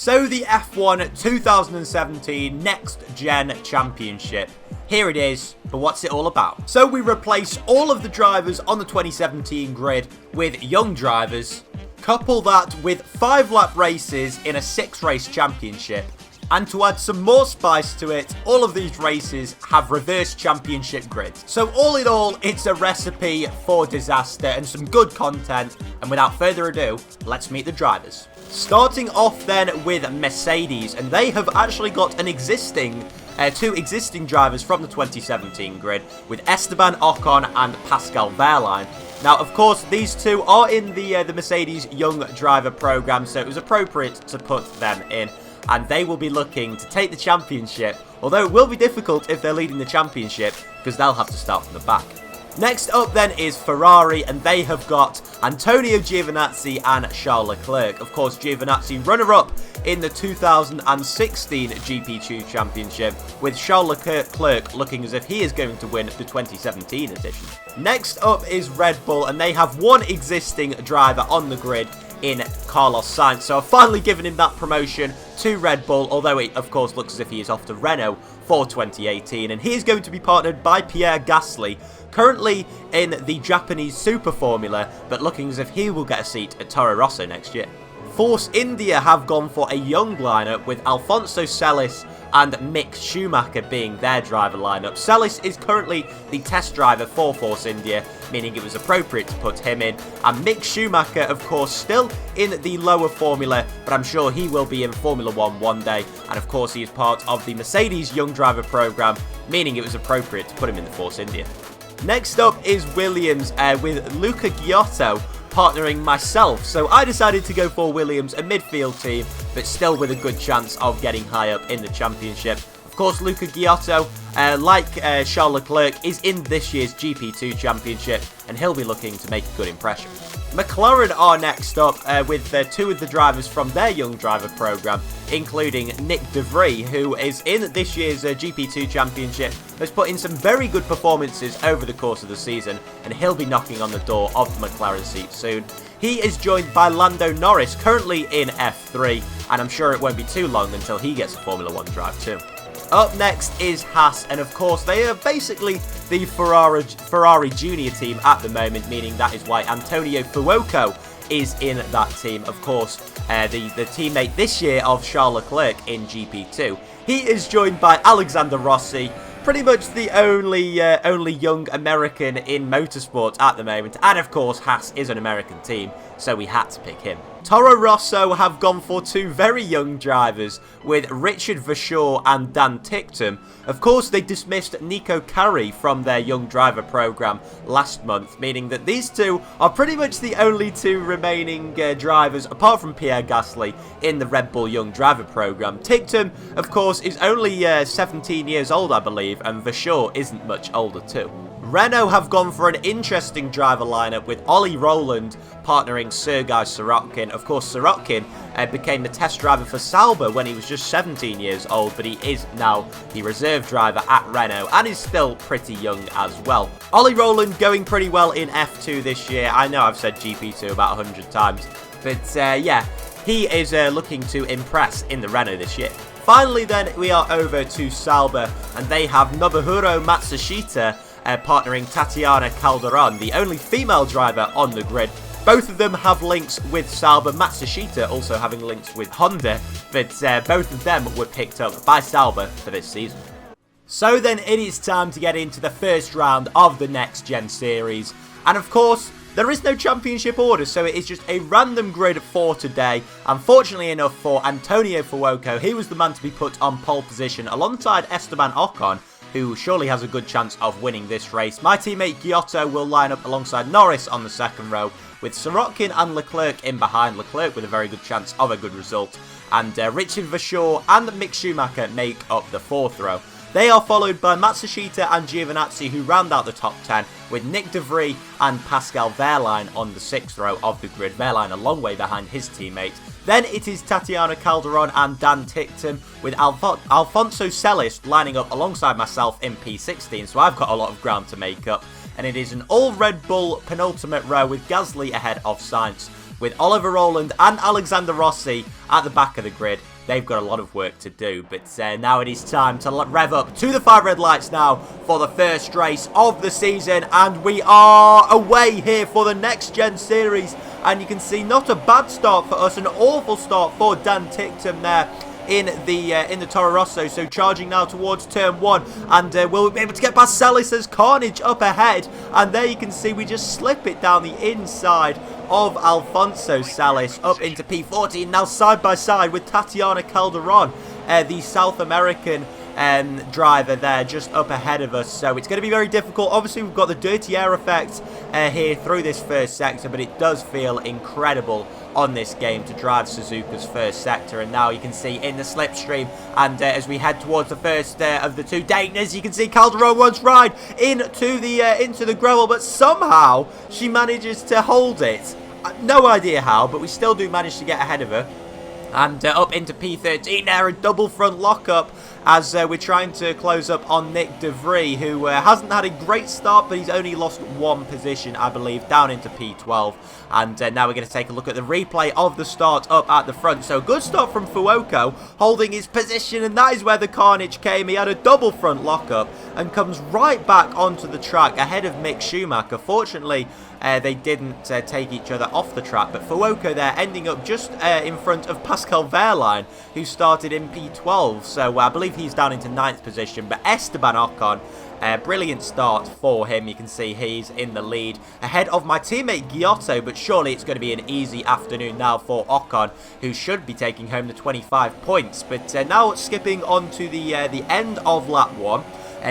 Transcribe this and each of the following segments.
So the F1 2017 Next Gen Championship. Here it is, but what's it all about? So we replace all of the drivers on the 2017 grid with young drivers, couple that with 5-lap races in a 6-race championship, and to add some more spice to it, all of these races have reverse championship grids. So all in all, it's a recipe for disaster and some good content, and without further ado, let's meet the drivers. Starting off then with Mercedes, and they have actually got an two existing drivers from the 2017 grid with Esteban Ocon and Pascal Wehrlein. Now, of course, these two are in the Mercedes Young Driver program, so it was appropriate to put them in, and they will be looking to take the championship, although it will be difficult if they're leading the championship because they'll have to start from the back. Next up then is Ferrari, and they have got Antonio Giovinazzi and Charles Leclerc. Of course, Giovinazzi runner-up in the 2016 GP2 Championship, with Charles Leclerc looking as if he is going to win the 2017 edition. Next up is Red Bull, and they have one existing driver on the grid in Carlos Sainz, so I've finally given him that promotion to Red Bull, although it of course looks as if he is off to Renault for 2018, and he is going to be partnered by Pierre Gasly, currently in the Japanese Super Formula, but looking as if he will get a seat at Toro Rosso next year. Force India have gone for a young lineup with Alfonso Celis and Mick Schumacher being their driver lineup. Celis is currently the test driver for Force India, meaning it was appropriate to put him in. And Mick Schumacher, of course, still in the lower formula, but I'm sure he will be in Formula 1 one day. And of course, he is part of the Mercedes Young Driver program, meaning it was appropriate to put him in the Force India. Next up is Williams with Luca Giotto partnering myself, so I decided to go for Williams, a midfield team, but still with a good chance of getting high up in the championship. Of course, Luca Giotto, like Charles Leclerc, is in this year's GP2 Championship, and he'll be looking to make a good impression. McLaren are next up with two of the drivers from their Young Driver program, including Nick De Vries, who is in this year's GP2 Championship, has put in some very good performances over the course of the season, and he'll be knocking on the door of the McLaren seat soon. He is joined by Lando Norris, currently in F3, and I'm sure it won't be too long until he gets a Formula 1 drive too. Up next is Haas, and of course they are basically the Ferrari junior team at the moment, meaning that is why Antonio Fuoco is in that team. Of course, the teammate this year of Charles Leclerc in GP2. He is joined by Alexander Rossi, pretty much the only young American in motorsport at the moment, and of course Haas is an American team, so we had to pick him. Toro Rosso have gone for two very young drivers with Richard Verschoor and Dan Ticktum. Of course, they dismissed Nico Carey from their young driver program last month, meaning that these two are pretty much the only two remaining drivers, apart from Pierre Gasly, in the Red Bull Young Driver program. Ticktum, of course, is only 17 years old, I believe, and Verschoor isn't much older too. Renault have gone for an interesting driver lineup with Ollie Rowland partnering Sergei Sirotkin. Of course, Sirotkin became the test driver for Sauber when he was just 17 years old, but he is now the reserve driver at Renault and is still pretty young as well. Ollie Rowland going pretty well in F2 this year. I know I've said GP2 about 100 times, but yeah, he is looking to impress in the Renault this year. Finally then, we are over to Sauber, and they have Nobuhiro Matsushita partnering Tatiana Calderon, the only female driver on the grid. Both of them have links with Sauber, Matsushita also having links with Honda, but both of them were picked up by Sauber for this season. So then it is time to get into the first round of the Next Gen series, and of course there is no championship order, so it is just a random grid for today. Unfortunately enough for Antonio Fuoco, he was the man to be put on pole position alongside Esteban Ocon, who surely has a good chance of winning this race. My teammate Giotto will line up alongside Norris on the second row, with Sirotkin and Leclerc in behind. Leclerc with a very good chance of a good result, and Richard Verschoor and Mick Schumacher make up the fourth row. They are followed by Matsushita and Giovinazzi, who round out the top 10, with Nick De Vries and Pascal Wehrlein on the 6th row of the grid. Wehrlein a long way behind his teammate. Then it is Tatiana Calderon and Dan Ticktum, with Alfonso Celis lining up alongside myself in P16, so I've got a lot of ground to make up. And it is an all Red Bull penultimate row with Gasly ahead of Sainz. with Oliver Rowland and Alexander Rossi at the back of the grid. They've got a lot of work to do, but now it is time to rev up to the 5 red lights now for the first race of the season, and we are away here for the Next Gen series. And you can see not a bad start for us, an awful start for Dan Ticktum there in the Toro Rosso. So charging now towards turn 1, and we'll be able to get past Celis as Carnage up ahead, and there you can see we just slip it down the inside of Alfonso Salis up into P14, now side by side with Tatiana Calderon, the South American driver there just up ahead of us. So it's going to be very difficult. Obviously we've got the dirty air effect here through this first sector, but it does feel incredible on this game to drive Suzuka's first sector. And now you can see in the slipstream, and as we head towards the first of the two Daytoners, you can see Calderon once ride into the gravel, but somehow she manages to hold it. No idea how, but we still do manage to get ahead of her. And up into P13 there, a double front lockup as we're trying to close up on Nick De Vries, who hasn't had a great start, but he's only lost 1 position, I believe, down into P12. And now we're going to take a look at the replay of the start up at the front. So good start from Fuoco, holding his position, and that is where the carnage came. He had a double front lockup and comes right back onto the track ahead of Mick Schumacher. Fortunately, they didn't take each other off the track, but Fuoco there ending up just in front of Pascal Wehrlein, who started in P12, so I believe he's down into 9th position. But Esteban Ocon, brilliant start for him. You can see he's in the lead ahead of my teammate Giotto, but surely it's going to be an easy afternoon now for Ocon, who should be taking home the 25 points. But now skipping on to the end of lap 1,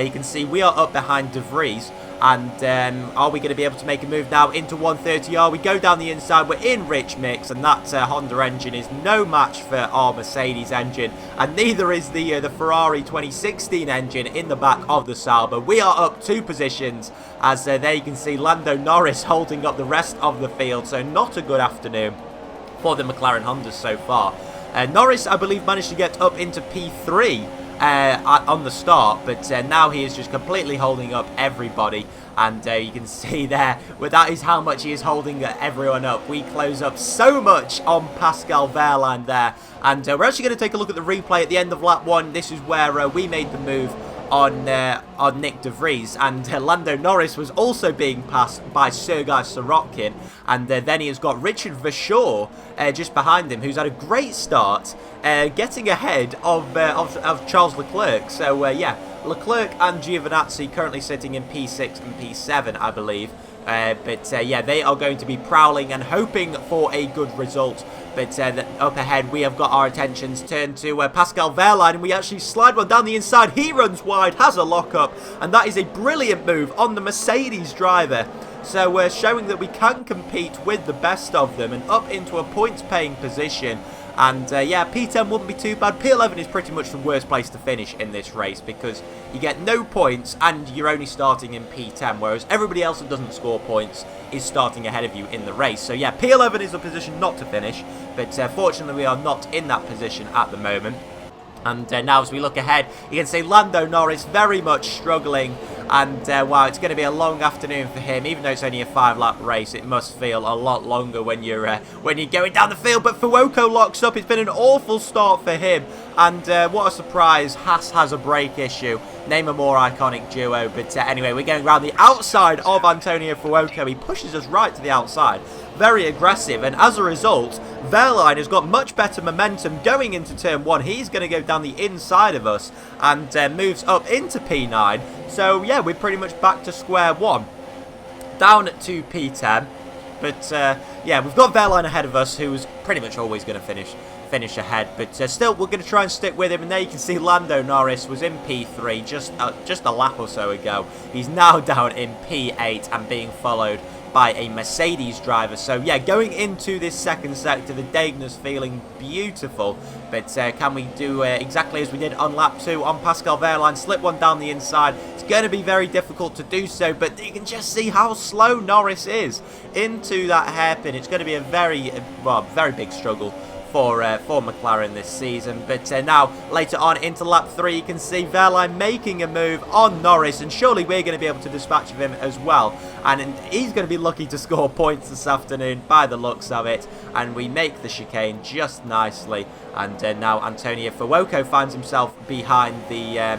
you can see we are up behind De Vries. And are we going to be able to make a move now into 130R? We go down the inside, we're in rich mix, and that Honda engine is no match for our Mercedes engine, and neither is the Ferrari 2016 engine in the back of the Sauber. We are up 2 positions, as there you can see Lando Norris holding up the rest of the field, so not a good afternoon for the McLaren Hondas so far. Norris, I believe, managed to get up into P3 on the start, but now he is just completely holding up everybody, and you can see there, that is how much he is holding everyone up. We close up so much on Pascal Wehrlein there, and we're actually going to take a look at the replay at the end of lap 1. This is where we made the move on Nick De Vries, and Lando Norris was also being passed by Sergei Sorokin, and then he has got Richard Verschoor just behind him, who's had a great start, getting ahead of Charles Leclerc. So yeah, Leclerc and Giovinazzi currently sitting in P6 and P7, I believe. But yeah, they are going to be prowling and hoping for a good result. But up ahead, we have got our attentions turned to Pascal Wehrlein, and we actually slide one down the inside. He runs wide, has a lockup, and that is a brilliant move on the Mercedes driver. So we're showing that we can compete with the best of them and up into a points-paying position. And yeah, P10 wouldn't be too bad. P11 is pretty much the worst place to finish in this race, because you get no points and you're only starting in P10, whereas everybody else that doesn't score points is starting ahead of you in the race. So yeah, P11 is a position not to finish, but fortunately we are not in that position at the moment. And now as we look ahead, you can see Lando Norris very much struggling, and wow, it's going to be a long afternoon for him. Even though it's only a 5-lap race, it must feel a lot longer when you're going down the field. But Fuoco locks up. It's been an awful start for him, and what a surprise, Haas has a brake issue. Name a more iconic duo. But anyway, we're going around the outside of Antonio Fuoco. He pushes us right to the outside, very aggressive, and as a result, Wehrlein has got much better momentum going into turn 1. He's going to go down the inside of us and moves up into P9. So yeah, we're pretty much back to square 1, down to P10. But yeah, we've got Wehrlein ahead of us, who's pretty much always going to finish ahead. But still, we're going to try and stick with him. And there you can see Lando Norris was in P3 just a lap or so ago. He's now down in P8 and being followed by a Mercedes driver. So yeah, going into this second sector, the Daytoners feeling beautiful, but can we do exactly as we did on lap 2 on Pascal Wehrlein, slip one down the inside? It's going to be very difficult to do so, but you can just see how slow Norris is into that hairpin. It's going to be a very big struggle for McLaren this season. But now, later on into lap 3, you can see Wehrlein making a move on Norris, and surely we're going to be able to dispatch of him as well. And he's going to be lucky to score points this afternoon by the looks of it. And we make the chicane just nicely. And now Antonio Fuoco finds himself behind the...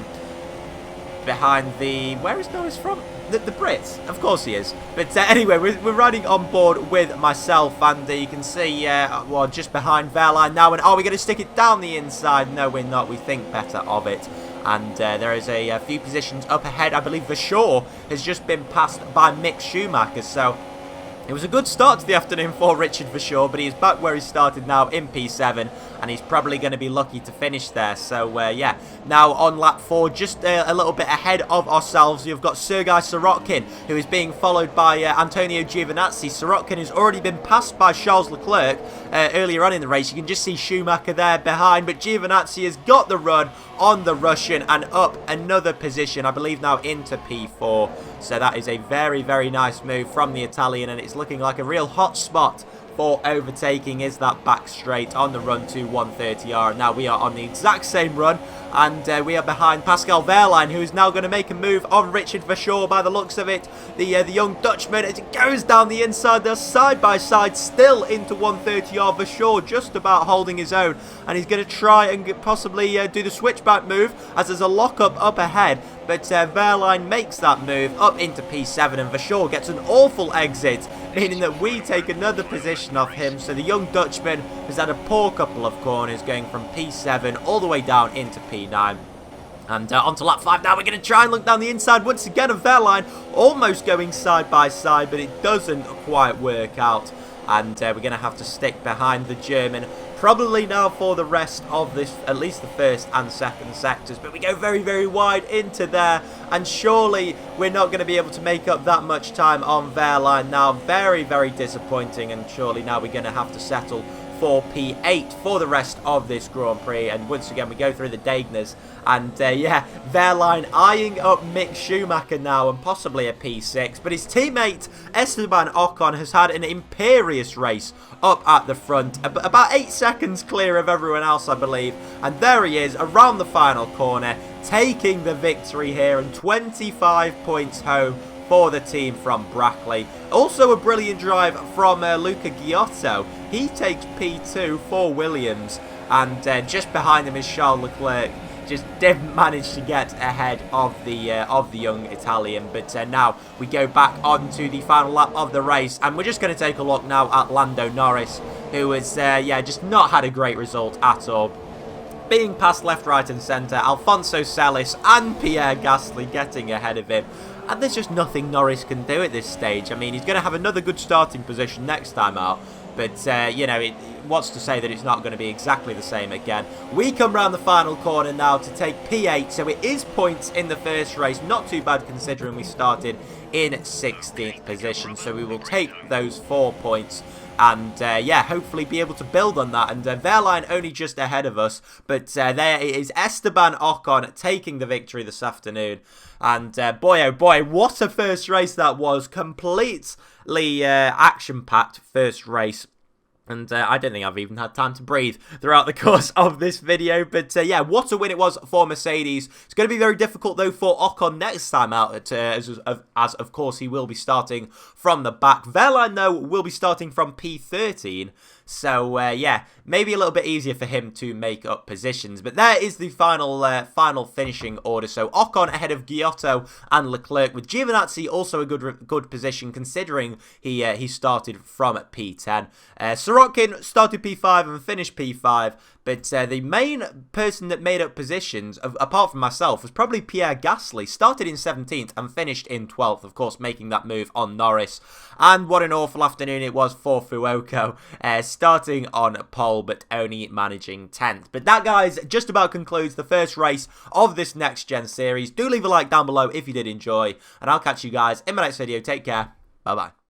where is Norris from? The Brits, of course he is. But anyway, we're riding on board with myself, and you can see, well, just behind Wehrlein now. And are we going to stick it down the inside? No, we're not. We think better of it. And there is a few positions up ahead. I believe Vershaw has just been passed by Mick Schumacher. So it was a good start to the afternoon for Richard Vershaw, but he's back where he started now in P7, and he's probably going to be lucky to finish there. So, yeah, now on lap 4, just a little bit ahead of ourselves, you've got Sergei Sorokin, who is being followed by Antonio Giovinazzi. Sorokin has already been passed by Charles Leclerc earlier on in the race. You can just see Schumacher there behind, but Giovinazzi has got the run on the Russian and up another position, I believe now into P4. So that is a very, very nice move from the Italian, and it's looking like a real hot spot for overtaking is that back straight on the run to 130R. Now we are on the exact same run, and we are behind Pascal Wehrlein, who is now going to make a move on Richard Vershaw by the looks of it. The young Dutchman, it goes down the inside. They're side by side still into 130R. Vershaw just about holding his own, and he's going to try and possibly do the switchback move as there's a lockup up ahead. But Wehrlein makes that move up into P7, and Vershaw gets an awful exit, meaning that we take another position off him. So the young Dutchman has had a poor couple of corners, going from P7 all the way down into P9. And onto lap 5 now. We're going to try and look down the inside once again of Wehrlein, almost going side by side, but it doesn't quite work out. And we're going to have to stick behind the German, probably now for the rest of this, at least the first and second sectors. But we go very, very wide into there, and surely we're not going to be able to make up that much time on Wehrlein now. Very, very disappointing, and surely now we're going to have to settle for P8 for the rest of this Grand Prix. And once again, we go through the Dagners, and yeah, Wehrlein eyeing up Mick Schumacher now, and possibly a P6. But his teammate Esteban Ocon has had an imperious race up at the front, about 8 seconds clear of everyone else, I believe. And there he is around the final corner, taking the victory here, and 25 points home for the team from Brackley. Also a brilliant drive from Luca Giotto. He takes P2 for Williams, and just behind him is Charles Leclerc. Just didn't manage to get ahead of the young Italian. But now we go back onto the final lap of the race, and we're just going to take a look now at Lando Norris, who has yeah, just not had a great result at all. Being passed left, right and centre, Alfonso Celis and Pierre Gasly getting ahead of him. And there's just nothing Norris can do at this stage. I mean, he's going to have another good starting position next time out. But, you know, what's to say that it's not going to be exactly the same again. We come round the final corner now to take P8. So it is points in the first race. Not too bad considering we started in 16th position. So we will take those 4 points. And, yeah, hopefully be able to build on that. And Wehrlein only just ahead of us. But there is Esteban Ocon taking the victory this afternoon. And, boy, oh boy, what a first race that was. Completely action-packed first race. And I don't think I've even had time to breathe throughout the course of this video. But yeah, what a win it was for Mercedes. It's going to be very difficult, though, for Ocon next time out, as of course he will be starting from the back. Wehrlein, though, will be starting from P13. So, yeah, maybe a little bit easier for him to make up positions. But there is the final finishing order. So, Ocon ahead of Giotto and Leclerc, with Giovinazzi also a good position, considering he started from P10. Sorokin started P5 and finished P5. But the main person that made up positions, apart from myself, was probably Pierre Gasly. Started in 17th and finished in 12th, of course, making that move on Norris. And what an awful afternoon it was for Fuoco, starting on pole, but only managing 10th. But that, guys, just about concludes the first race of this Next Gen series. Do leave a like down below if you did enjoy, and I'll catch you guys in my next video. Take care. Bye-bye.